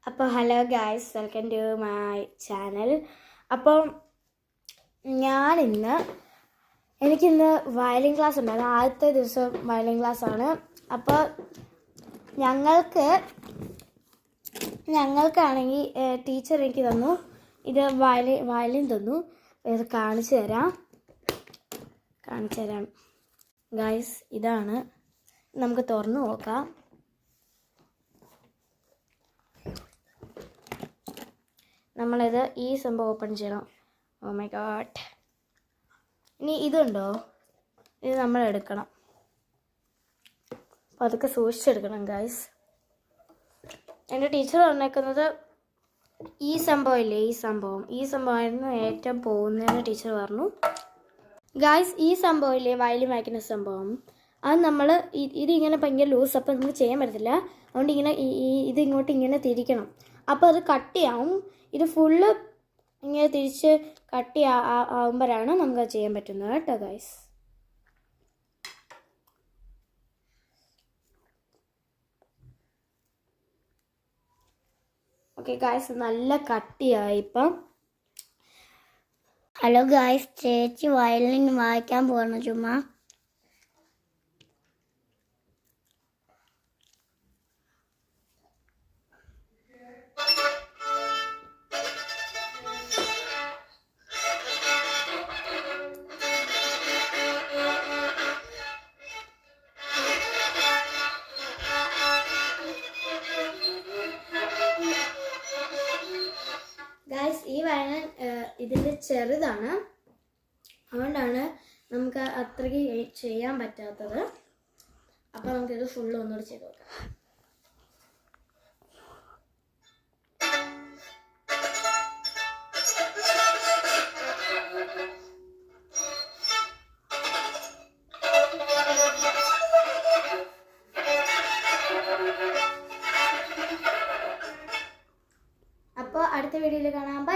അപ്പോൾ hello guys, welcome to my channel. അപ്പോൾ എനിക്കിന്ന് വയലിൻ ക്ലാസ് ഉണ്ടായിരുന്നു. ആദ്യത്തെ ദിവസം വയലിൻ ക്ലാസ്സാണ്. അപ്പോൾ ഞങ്ങൾക്കാണെങ്കിൽ ടീച്ചർ എനിക്ക് തന്നു, ഇത് വയലിൻ തന്നു. ഇത് കാണിച്ചു തരാം ഗായ്സ്. ഇതാണ്, നമുക്ക് തുറന്നു നോക്കാം. നമ്മളിത് ഈ സംഭവം ഓപ്പൺ ചെയ്യണം. Oh my god. ഇനി ഇതുണ്ടോ, ഇത് നമ്മൾ എടുക്കണം. അപ്പോൾ അതൊക്കെ സൂക്ഷിച്ചെടുക്കണം ഗായ്സ്. എൻ്റെ ടീച്ചർ പറഞ്ഞേക്കുന്നത് ഈ സംഭവമില്ലേ, ഈ സംഭവമായിരുന്നു ഏറ്റവും പോകുന്നതെന്ന് ടീച്ചർ പറഞ്ഞു ഗായ്സ്. ഈ സംഭവമില്ലേ, വയലിൻ വായിക്കുന്ന സംഭവം, അത് നമ്മൾ ഇതിങ്ങനെ ഭയങ്കര ലൂസ്, അപ്പോൾ നമുക്ക് ചെയ്യാൻ പറ്റത്തില്ല. അതുകൊണ്ട് ഇതിങ്ങോട്ട് ഇങ്ങനെ തിരിക്കണം. അപ്പോൾ അത് കട്ടിയാവും. ഇത് ഫുള്ള് ഇങ്ങനെ തിരിച്ച് കട്ടി ആവുമ്പോഴാണ് നമുക്കത് ചെയ്യാൻ പറ്റുന്നത് കേട്ടോ ഗൈസ്. ഓക്കെ ഗൈസ്, നല്ല കട്ടിയായി ഇപ്പം. ഹലോ ഗൈസ്, ചേച്ചി വയലിൻ വായിക്കാൻ പോകണം ചുമ്മാ. ഗൈസ്, ഈ വയലിൻ ഇതിൻ്റെ ചെറുതാണ്, അതുകൊണ്ടാണ് നമുക്ക് അത്രയ്ക്ക് ചെയ്യാൻ പറ്റാത്തത്. അപ്പോൾ നമുക്കിത് ഫുള്ള് ഒന്നുകൂടി ചെയ്ത് നോക്കാം. അപ്പോൾ അടുത്ത വീഡിയോയിൽ കാണാം. ബൈ.